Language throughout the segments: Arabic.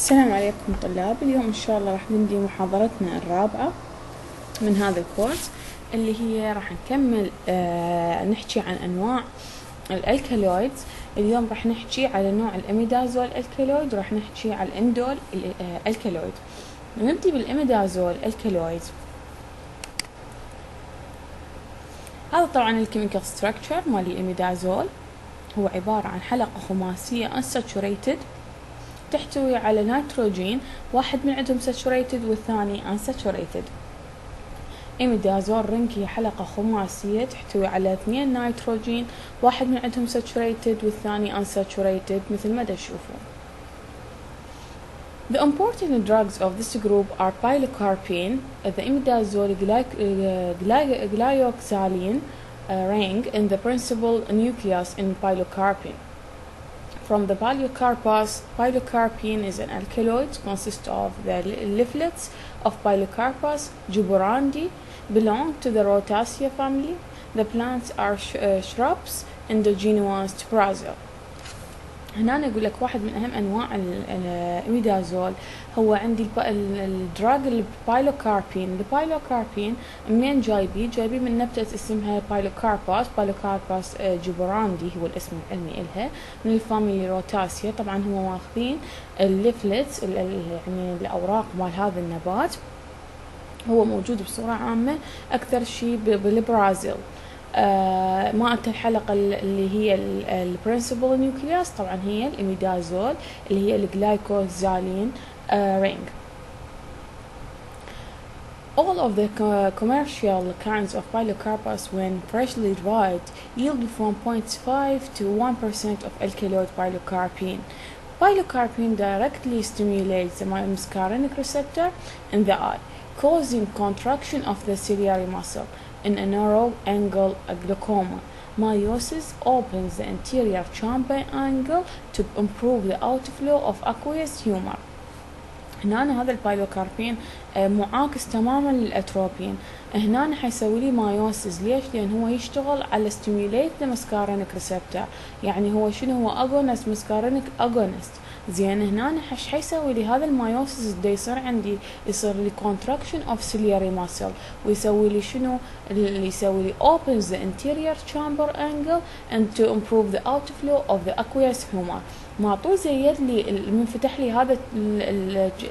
السلام عليكم طلاب. اليوم إن شاء الله راح نبدي محاضرتنا الرابعة من هذا الكورس اللي هي راح نكمل نحكي عن أنواع الألكالويدز. اليوم راح نحكي على نوع الإميدازول الكالويد وراح نحكي على الإندول الكالويد. نبدي بالإميدازول الكالويد. هذا طبعا الكيميكال ستراكشر مال الإميدازول، هو عبارة عن حلقة خماسية unsaturated تحتوي على نيتروجين، واحد من عندهم saturated والثاني unsaturated. إميدازول رينج هي حلقة خماسية تحتوي على 2 نيتروجين، واحد من عندهم saturated والثاني unsaturated مثل ما تشوفون. The important drugs of this group are pilocarpine, the imidazole glyoxylene ring in the principal nucleus in pilocarpine. From the pilocarpine is an alkaloid, consists of the leaflets of Pilocarpus juburandi, belong to the Rhotaceae family. The plants are shrubs indigenous to Brazil. هنا أنا أقول لك واحد من أهم أنواع الإميدازول هو عندي الدراج البايلوكاربين. البايلوكاربين منين جايبين من نبتة اسمها بايلوكارباس جبراندي، هو الاسم العلمي إلها، من الفاميلي روتاسيا. طبعا هم واخذين الليفلتس يعني الأوراق مال هذا النبات، هو موجود بصورة عامة أكثر شيء بالبرازيل. مالت الحلقة اللي هي البرنسبل نيوكليوس طبعا هي الإميدازول اللي هي الجلايكوزالين رينج. All of the commercial kinds of Pilocarpus when freshly dried yield from 0.5 to 1% of alkaloid pilocarpine. Pilocarpine directly stimulates the muscarinic receptor in the eye, causing contraction of the ciliary muscle. In a narrow angle glaucoma, meiosis opens the anterior chamber angle to improve the outflow of aqueous humor. هنا هذا البايلوكاربين معاكس تماما للأتروبين. هنا حيسوي لي مايوسيس. ليش؟ لأن هو يشتغل على stimulate the muscarinic receptor، يعني هو شنو؟ هو agonist muscarinic agonist. زين هنا ايش حيسوي لي هذا المايوسيس؟ دا يصير عندي يصير لي contraction of ciliary muscle، ويسوي لي شنو اللي يسوي لي opens the anterior chamber angle and to improve the outflow of the aqueous humor. ما طول زيد لي من فتح لي هذا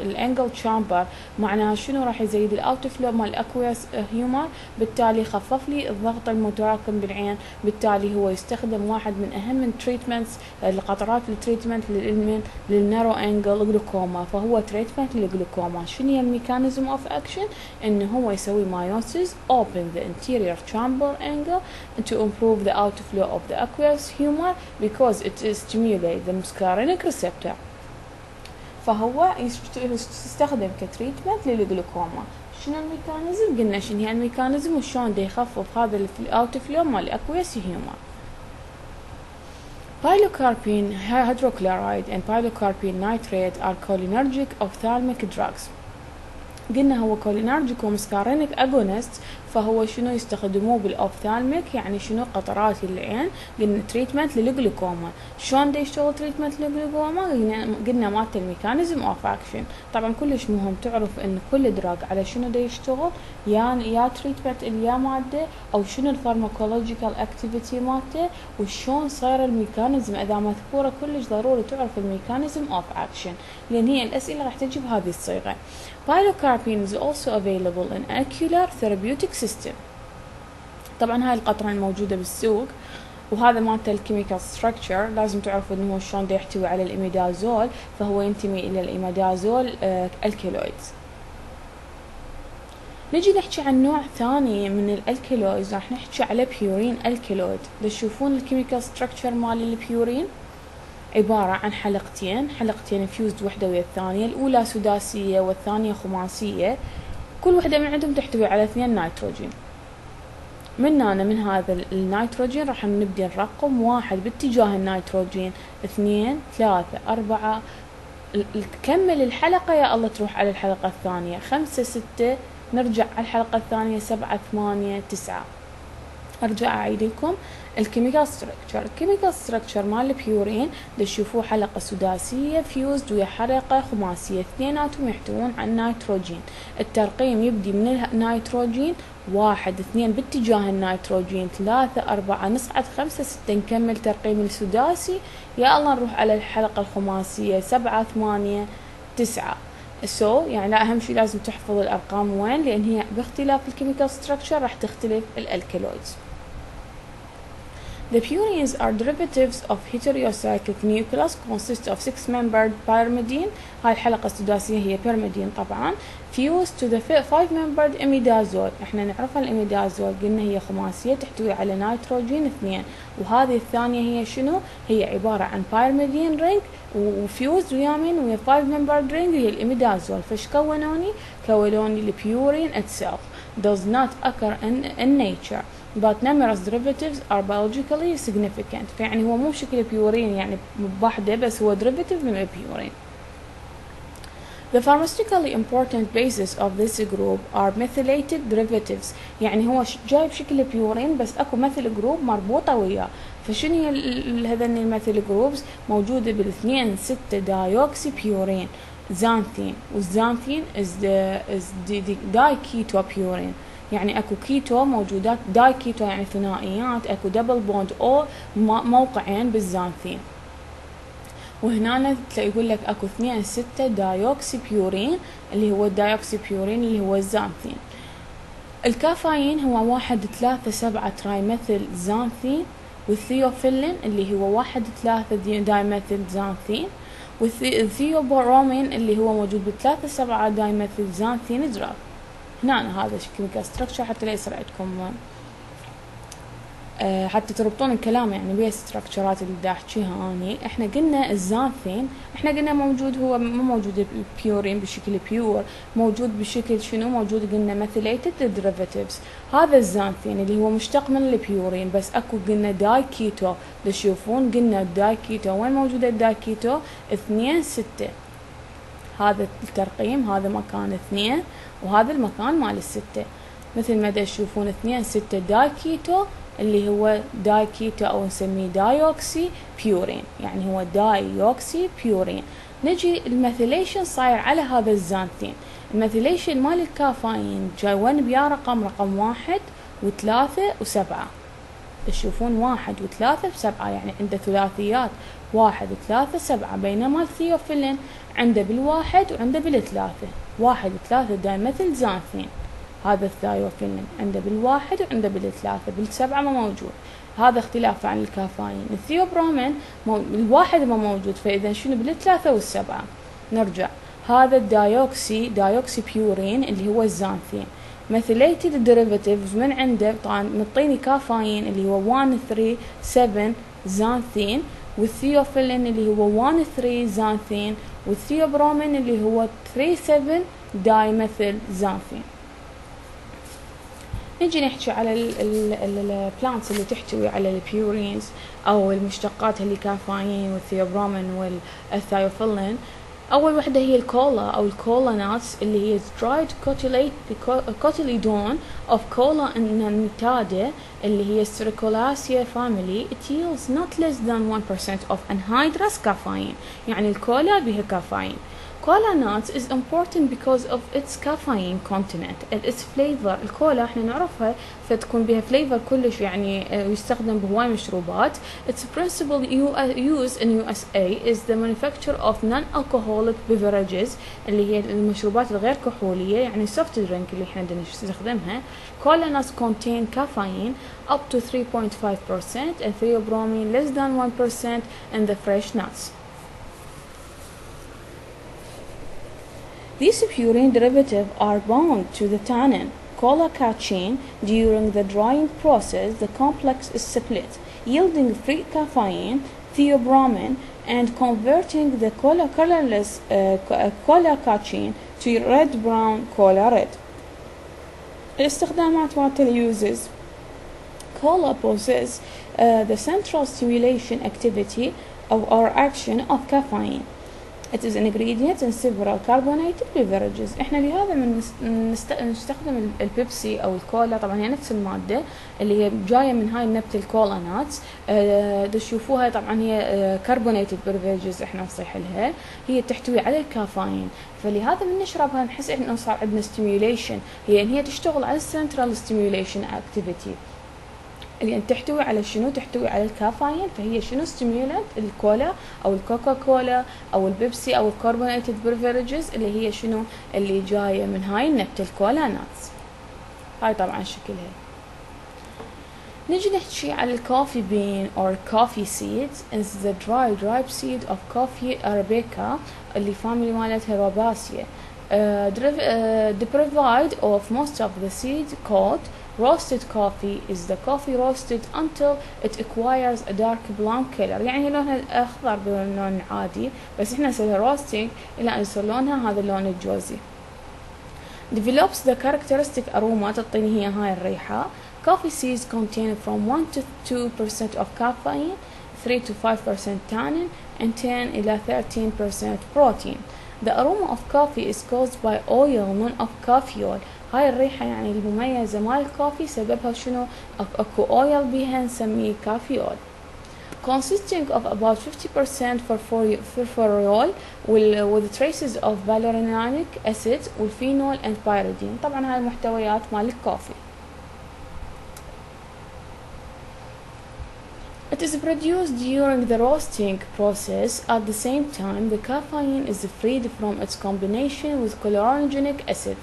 الانجل تشامبر، معناها شنو؟ راح يزيد الاوت فلو مال الاكويس هيومر، بالتالي خفف لي الضغط المتراكم بالعين. بالتالي هو يستخدم واحد من اهم التريتمنتس، القطرات التريتمنت للنارو انجل جلوكوما، فهو تريتمنت للجلوكوما. شنو هي الميكانيزم اوف اكشن؟ انه هو يسوي مايوسيس open the anterior chamber angle to improve the outflow of the aqueous humor because it stimulates the muscarinic receptor. فهو يستخدم كتريتمنت للجلوكوما. شنو الميكانيزم؟ قلنا شنو هي الميكانيزم وشون دا يخفف هذا الاوتفلو مال الاكويس هيومر. Pilocarpine hydrochloride and pilocarpine nitrate are cholinergic ophthalmic drugs. قلنا هو كولينرجيك ومسكارينيك اجونست، فهو شنو يستخدموه بالاوفثالميك، يعني شنو قطرات العين. قلنا تريتمنت للجلوكوما. شلون دا يشتغل تريتمنت للجلوكوما؟ قلنا مالت الميكانيزم اوف اكشن. طبعا كلش مهم تعرف ان كل دراج على شنو دا يشتغل، يا تريتمنت يا ماده، او شنو الفارماكولوجيكال اكتيفيتي مالته، وشون صاير الميكانيزم. اذا مذكوره كلش ضروري تعرف الميكانيزم اوف اكشن، لان هي الاسئله راح تجي بهذه الصيغه. Pilocarpine is also available in ocular therapeutic system. طبعا هاي القطرة الموجودة بالسوق، وهذا مالته الكيميكال ستراكشر. لازم تعرفوا انه هو شلون دا يحتوي على الإميدازول، فهو ينتمي الى الإميدازول الكالويدز. نجي نحكي عن نوع ثاني من الالكالويدز، راح نحكي على بيورين الكالويد. تشوفون الكيميكال ستراكشر مال البيورين عبارة عن حلقتين فيوزد وحدة ويا الثانية، الأولى سداسية والثانية خماسية، كل وحدة من عندهم تحتوي على 2 نيتروجين. من هذا النيتروجين راح نبدأ نرقم 1 باتجاه النيتروجين، 2 3 4، تكمل الحلقة يا الله تروح على الحلقة الثانية، 5 6 نرجع على الحلقة الثانية، 7 8 9. أرجع أعيد لكم الكيميكال ستراكشر مال البيورين تشوفوه حلقة سداسية فيوزد ويا حلقة خماسية، اثنيناتهم يحتوون على النيتروجين. الترقيم يبدي من النيتروجين 1 2 باتجاه النيتروجين 3 4 نصعد 5 6 نكمل ترقيم السداسي، يا الله نروح على الحلقة الخماسية 7 8 9. يعني لا، أهم شيء لازم تحفظ الأرقام وين، لأن هي باختلاف الكيميكال ستراكشر راح تختلف الألكالويدز. The purines are derivatives of heterocyclic nucleus consist of 6-membered pyrimidine. هاي الحلقة السداسية هي pyrimidine طبعا. fused to the 5-membered imidazole. احنا نعرفها الاميدازول، قلنا هي خماسية تحتوي على نيتروجين 2، وهذه الثانية هي شنو؟ هي عبارة عن pyrimidine ring وفيوز ويا من ويا 5-membered ring هي الاميدازول. فش كونوني البيورين itself does not occur in nature but numerous derivatives are biologically significant. فيعني هو مو بشكل بيورين يعني بوحده، بس هو derivative من البيورين. The pharmaceutically important bases of this group are methylated derivatives. يعني هو جاي بشكل بيورين بس اكو مثل جروب مربوطة وياه. فشنو هي هذين المثل جروبز؟ موجودة بالاثنين 6 دايوكسي بيورين زانثين، والزانثين is داي كيتو بيورين. يعني اكو كيتو موجودات، داي كيتو يعني ثنائيات، اكو دبل بوند او موقعين بالزانثين. وهنا يقول لك اكو 2 6 دايوكسي بيورين اللي هو الدايوكسي بيورين اللي هو الزانثين. الكافايين هو 1 3 7 ترايميثيل زانثين، والثيوفيلين اللي هو 1 3 دايميثيل زانثين، والثيوبرومين اللي هو موجود ب3 7 دايميثيل زانثين دراج. هنا هذا الكيميكال ستراكشر حتى لا يصير عندكم حتى تربطون الكلام يعني بيه ستراكشرات اللي دا احكيها اني. احنا قلنا الزانثين، احنا قلنا موجود، هو مو موجود بيورين بشكل بيور، موجود بشكل شنو؟ موجود قلنا ميثيليتد ديريفاتيفز. هذا الزانثين اللي هو مشتق من البيورين، بس اكو قلنا داي كيتو تشوفون، قلنا الداي كيتو وين موجوده الداي كيتو؟ 2 6. هذا الترقيم، هذا مكان 2 وهذا المكان مال الستة، مثل ما تشوفون 2 6 داي كيتو اللي هو داي كيتو او نسميه دايوكسي بيورين، يعني هو دايوكسي بيورين. نجي الميثيليشن صاير على هذا الزانثين. الميثيليشن مال الكافاين جاي وين بيا رقم 1 و3 و7. تشوفون 1 و3 و7 يعني عنده ثلاثيات 1 و3 7، بينما الثيوفيلين عنده بالواحد وعنده بالثلاثة. 1 و3 دايميثيل زانثين، هذا الثايوفيلين عنده بالواحد وعنده بالثلاثة، بالسبعة ما موجود. هذا اختلاف عن الكافاين. الثيوبرومين الواحد ما موجود، فإذا شنو بالثلاثة والسبعة. نرجع، هذا دايوكسي بيورين اللي هو الزانثين. methylated derivatives من عنده طبعا مطيني كافاين اللي هو 1 3 7 زانثين، والثيوفيلين اللي هو 1 3 زانثين، والثيوبرومين اللي هو 3 7 دايميثيل زانثين. نجي نحكي على البلانتس اللي تحتوي على البيورينز او المشتقات اللي كافاين والثيوبرومين والثايوفيلين. اول وحده هي الكولا او الكولا ناتس اللي هي dried cotyledon of cola annatata اللي هي Strelacea family. It yields not less than 1% of anhydrous caffeine. يعني الكولا بها كافاين. Cola nuts is important because of its caffeine content and its flavor. الكولا احنا نعرفها فتكون بها flavor كلش يعني يستخدم بهواي مشروبات. Its principal use in USA is the manufacture of non-alcoholic beverages اللي هي المشروبات الغير كحولية، يعني soft drink اللي احنا نستخدمها. Cola nuts contain caffeine up to 3.5% and theobromine less than 1% in the fresh nuts. These purine derivatives are bound to the tannin cola catechine. During the drying process, the complex is split, yielding free caffeine, theobromine, and converting the colorless cola catechine to red-brown cola red. الاستخدامات مالت uses. Cola possess the central stimulation activity or action of caffeine. It is an ingredient in several carbonated beverages. احنا لهذا نستخدم البيبسي او الكولا، طبعا هي نفس المادة اللي هي جاية من هاي النبتة الكولا ناتس. تشوفوها طبعا هي carbonated beverages احنا نصيح لها، هي تحتوي على الكافيين، فلهذا من نشربها نحس انه صار عندنا stimulation، هي تشتغل على central stimulation activity. اللي تحتوي على شنو؟ تحتوي على الكافيين، فهي شنو ستيمولانت؟ الكولا او الكوكا كولا او البيبسي او الكربونيتد بيفرجز اللي هي شنو؟ اللي جايه من هاي النبته الكولا ناتس. هاي طبعا شكلها. نجي نحكي على الكوفي بين or coffee seeds is the ripe seed of coffee arabica اللي فاميلي مالتها روباسيا. Deprived of most of the seeds called roasted coffee is the coffee roasted until it acquires a dark blonde color. يعني لونها أخضر بلون عادي، بس إحنا نسويها roasting إلى أن يصير لونها هذا اللون الجوزي. Develops the characteristic aroma، تعطيني هي هاي الريحة. Coffee seeds contain from 1 to 2% of caffeine, 3 to 5% tannin, and 10 إلى 13% protein. The aroma of coffee is caused by oil, none of caffeol. هاي الريحة يعني المميزة مال الكوفي سببها شنو؟ اكو اويل بيها نسميه كافيول. Consisting of about 50% furfuryl with traces of valerianic acid والفينول and pyridine. طبعا هاي المحتويات مال الكوفي. It is produced during the roasting process. At the same time, the caffeine is freed from its combination with chlorogenic acid,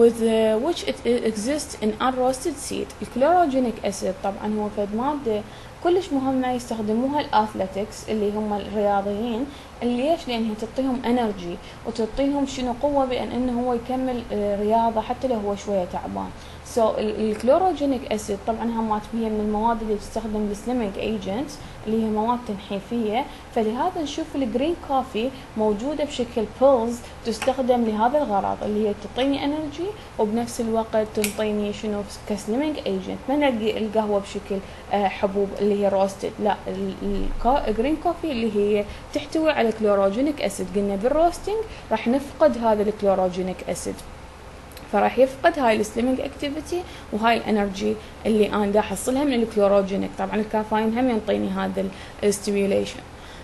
with which it exists in unroasted seed. الكلوروجينيك أسيد طبعا هو فد مادة كلش مهمة يستخدموها الأثليتكس اللي هم الرياضيين. ليش؟ لأنها تعطيهم انرجي وتعطيهم شنو قوة بأنه هو يكمل رياضة حتى لو هو شوية تعبان. الكلوروجينيك أسيد طبعا همات هي من المواد اللي تستخدم للسليمينج ايجنتس اللي هي مواد تنحيفية، فلهذا نشوف الجرين كوفي موجودة بشكل بيلز تستخدم لهذا الغرض اللي هي تعطيني انرجي وبنفس الوقت تعطيني شنو كسليمينج ايجنت. ما نلقي القهوة بشكل حبوب اللي هي روستد، لا الجرين كوفي اللي هي تحتوي على كلوروجينيك أسيد. قلنا بالروستنج راح نفقد هذا الكلوروجينيك أسيد، فراح يفقد هاي السليمينج اكتيفيتي وهاي الانرجي اللي انا دا احصلها من الكلوروجينيك. طبعا الكافيين هم ينطيني هذا الستيميوليشن.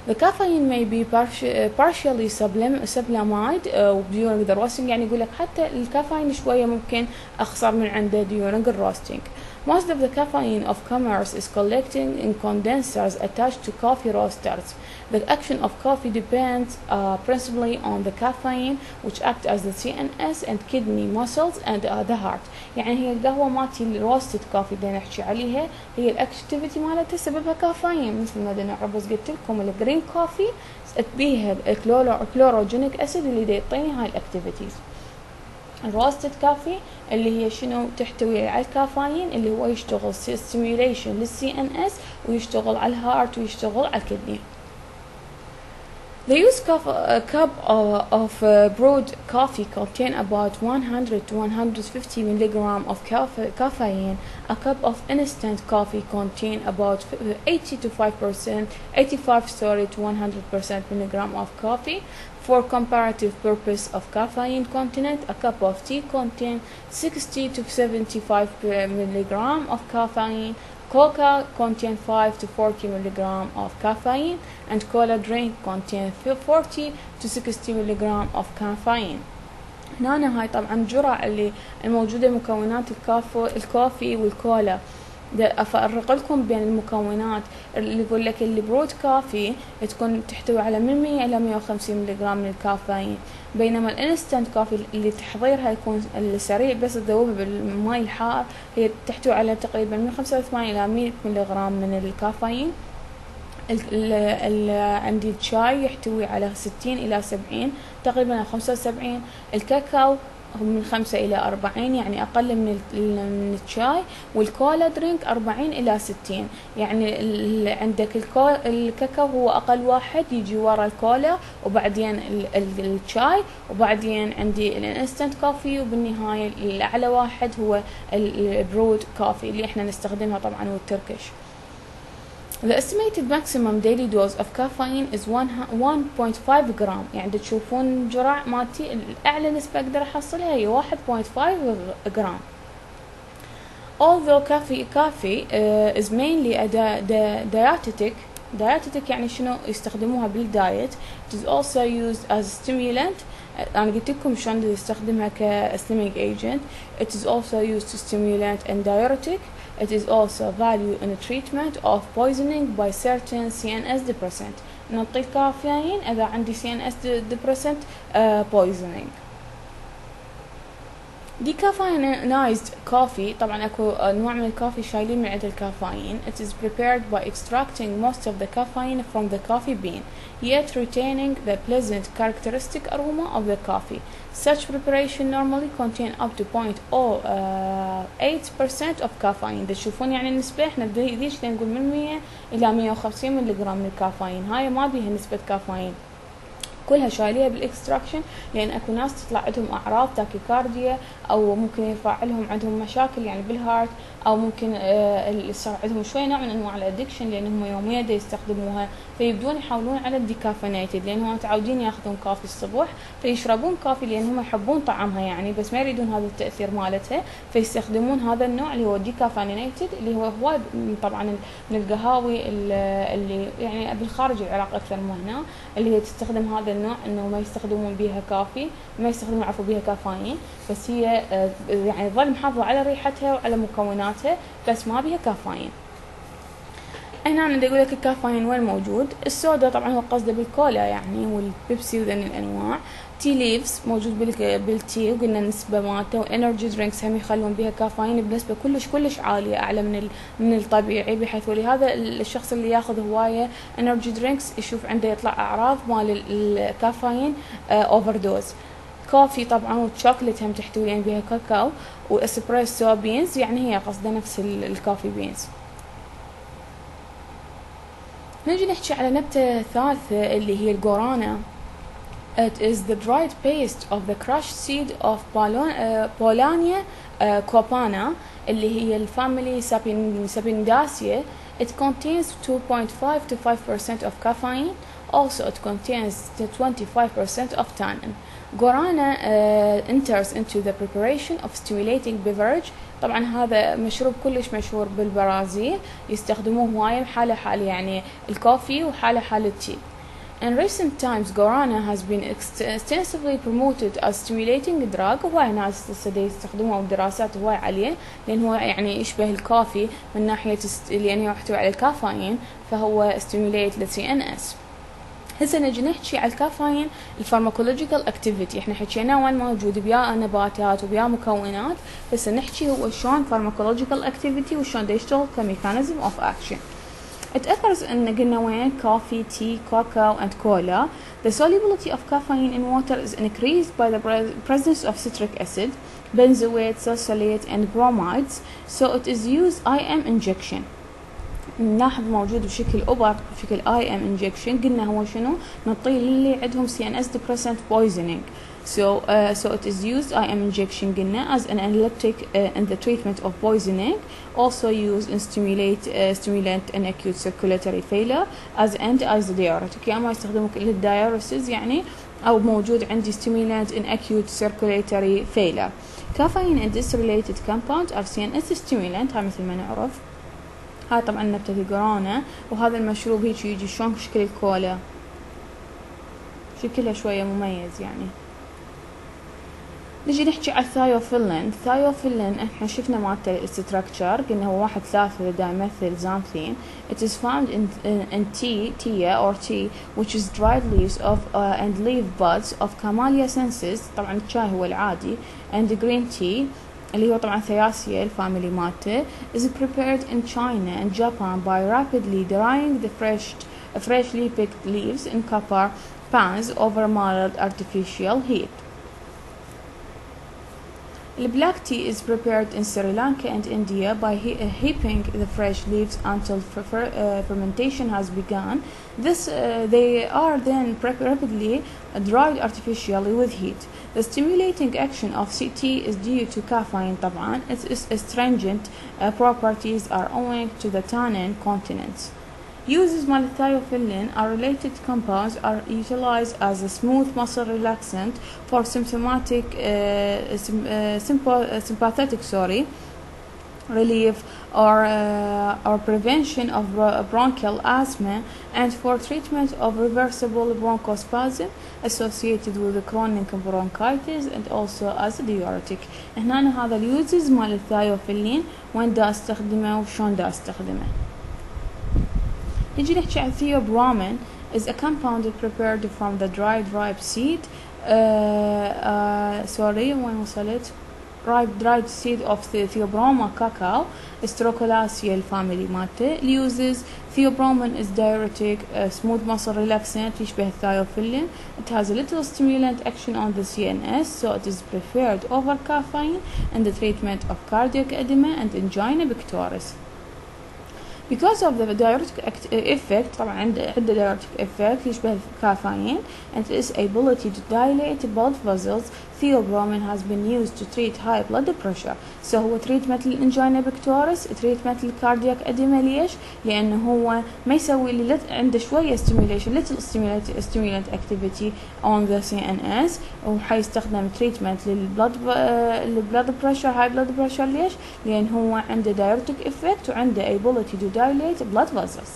The caffeine may be partially sublimated during the roasting، يعني يقول لك حتى الكافيين شوية ممكن اخسر من عنده during the roasting. Most of the caffeine of commerce is collected in condensers attached to coffee roasters. The action of coffee depends principally on the caffeine, which act as the CNS and kidney muscles and the heart. يعني هي القهوة مالتي الروستد كوفي اللي نحكي عليها هي الاكتيفيتي مالتها سببها كافيين، مثل ما نعرف قلت لكم الجرين كوفي بيها الكلوروجينيك اسيد اللي يعطيني هاي الاكتيفيتيز. الروستد كافي اللي هي شنو؟ تحتوي على الكافيين اللي هو يشتغل stimulation للسي ان اس ويشتغل على الهارت ويشتغل على الكدني. The used cup of brewed coffee contain about 100 to 150 milligram of caffeine. A cup of instant coffee contain about 80 to 85 to 100% milligram of coffee. For comparative purpose of caffeine content, a cup of tea contains 60 to 75 milligram of caffeine. Coca contains 5 to 40 milligram of caffeine, and cola drink contains 40 to 60 milligram of caffeine. هنا هاي طبعا الجرعة اللي الموجودة مكونات الكوفي والكولا. أفرق لكم بين المكونات اللي يقول لك اللي برود كافي تكون تحتوي على من 100 إلى 150 ملغرام من الكافيين، بينما الانستنت كافي اللي تحضيرها يكون السريع بس تذوبها بالماء الحار هي تحتوي على تقريبا من 85 إلى 100 ملغرام من الكافيين. عندي الشاي يحتوي على 60 إلى 70 تقريبا 75. الكاكاو من 5 إلى 40 يعني أقل من الشاي. والكولا درينك 40 إلى 60 يعني عندك الكاكاو هو أقل واحد، يجي ورا الكولا وبعدين الشاي وبعدين عندي الانستنت كوفي وبالنهاية الأعلى واحد هو البرود كوفي اللي احنا نستخدمها طبعا والتركش. The estimated maximum daily dose of caffeine is 1.5 جرام. يعني تشوفون الجرعة مالتي الأعلى نسبة أقدر أحصلها هي 1.5 جرام. Although coffee is mainly a dietetic يعني شنو يستخدموها بالدايت. It is also used as a stimulant. أنا قلت لكم شلون يستخدمها slimming agent. It is also used to stimulant and diuretic. It is also valued in the treatment of poisoning by certain CNS depressant. نعطي الكافيين إذا عندي CNS depressant poisoning. Decaffeinized coffee طبعا اكو انواع من الكافي شايلين من عند الكافيين. It is prepared by extracting most of the caffeine from the coffee bean, yet retaining the pleasant characteristic aroma of the coffee. Such preparation normally contain up to 0.08% of caffeine. تشوفون يعني النسبة احنا بديش نقول من 100 إلى 150 ملغرام من الكافيين. هاي ما بيها نسبة كافيين. كلها شايليها بالاكستراكشن لان اكو ناس تطلع عندهم اعراض تاكيكارديا او ممكن يرفع لهم عندهم مشاكل يعني بالهارت او ممكن يصير عندهم شويه نوع من انواع الادكشن لانهم يوميا دا يستخدموها فيبدون يحاولون على الديكافينيتد لانهم متعودين ياخذون كافي الصبح فيشربون كافي لانهم يحبون طعمها يعني بس ما يريدون هذا التاثير مالتها فيستخدمون هذا النوع اللي هو ديكافينيتد اللي هو هواي طبعا من القهاوي اللي يعني بالخارج العراق اكثر من هنا اللي هي تستخدم هذا النوع انه ما يستخدمون بيها كافي ما يستخدمون عفوا بيها كافيين بس هي يعني تظل محافظة على ريحتها وعلى مكوناتها بس ما بيها كافيين. هنا أنا أقول لك الكافيين وين موجود. السودا طبعا هو قصده بالكولا يعني والبيبسي وذن الأنواع. تي ليفز موجود بالتي وقلنا النسبة مالته وانرجي درينكس هم يخلون بها كافيين بنسبة كلش عالية أعلى من الطبيعي بحيث ولهذا الشخص اللي ياخذ هواية انرجي درينكس يشوف عنده يطلع أعراض مال الكافيين اوفر دوز. كوفي طبعا والشوكليت هم تحتوي بها كاكاو واسبريسو بينز يعني هي قصده نفس الكوفي بينز. نجي نحكي على نبتة ثالثة اللي هي الجورانا. It is the dried paste of the crushed seed of Paulownia copana اللي هي الفاميلي Sapindaceae. It contains 2.5 to 5% of caffeine. Also it contains 25% of tannin. Guarana enters into the preparation of stimulating beverage. طبعا هذا مشروب كلش مشهور بالبرازيل يستخدموه هواي حالة يعني الكوفي وحالة التي. In recent times, guarana has been extensively promoted as stimulating drug. هواي ناس يستخدموها ودراسات هواي عليه لأن هو يعني يشبه الكافي من ناحية لأنه يحتوي على الكافيين فهو stimulate the CNS. هسه نجي نحكي على الكافيين الفارماكولوجيكال اكتيفيتي. احنا حكينا وين موجود بيا نباتات وبيا مكونات هسه نحكي هو شلون فارماكولوجيكال اكتيفيتي وشلون دا يشتغل كميكانيزم اوف اكشن. It occurs in قلنا وين coffee, tea, cocoa and cola. The solubility of caffeine in water is increased by the presence of citric acid, benzoate, salicylate and bromides. So it is used IM injection. نلاحظ موجود بشكل أوبر بشكل IM injection. قلنا هو شنو نعطيه للي عندهم CNS depressant poisoning. So it is used IM injection قلنا as an analgesic in the treatment of poisoning. Also used in stimulant in acute circulatory failure as anti-diuretic. يا ما يستخدموك للdiuresis يعني أو موجود عندي stimulant in acute circulatory failure. Caffeine and its related compounds are CNS stimulant. هاي مثل ما نعرف. هاي طبعا نبتة الجرانا وهذا المشروب هيك يجي شلون شكل الكولا شكلها شوية مميز يعني. نجي نحكي على الثايوفيلين احنا شفنا مالته الاستراكشر قلنا هو 1,3 دايميثيل زانثين. It is found in tea or tea which is dried leaves of and leaf buds of Camellia sinensis. طبعا الشاي هو العادي and green tea اللي هو طبعا ثياسيا الفاميلي مالته is prepared in China and Japan by rapidly drying the freshly picked leaves in copper pans over mild artificial heat. The black tea is prepared in Sri Lanka and India by heaping the fresh leaves until fermentation has begun. They are then rapidly dried artificially with heat. The stimulating action of CT is due to caffeine طبعا. Its astringent properties are owing to the tannin contents. Uses malthiophyllin are related compounds are utilized as a smooth muscle relaxant for sympathetic relief or prevention of bronchial asthma and for treatment of reversible bronchospasm associated with chronic bronchitis and also as a diuretic. هنا هذا اليوزز مال الثايوفيلين وين دا استخدمه وشون دا استخدمه. نجي نحكي عن theobromine is a compound prepared from the dried ripe seed وين وصلت dried seed of the Theobroma cacao Stracholacea الفاميلي مالته. uses theobromine is diuretic, smooth muscle relaxant يشبه الثايوفيلين. It has a little stimulant action on the CNS, so it is preferred over caffeine in the treatment of cardiac edema and angina pectoris. Because of the diuretic effect طبعا عنده diuretic effect يشبه الكافيين and its ability to dilate blood vessels, theobromine has been used to treat high blood pressure. So هو treatment الانجينا بكتورس treatment الكاردياك اديما. ليش؟ لأنه هو ما يسوي لي عنده شوية stimulation little stimulant activity on the CNS وحيستخدم treatment للبلد pressure high blood pressure. ليش؟ لأن هو عنده diuretic effect وعنده ability to dilate blood vessels.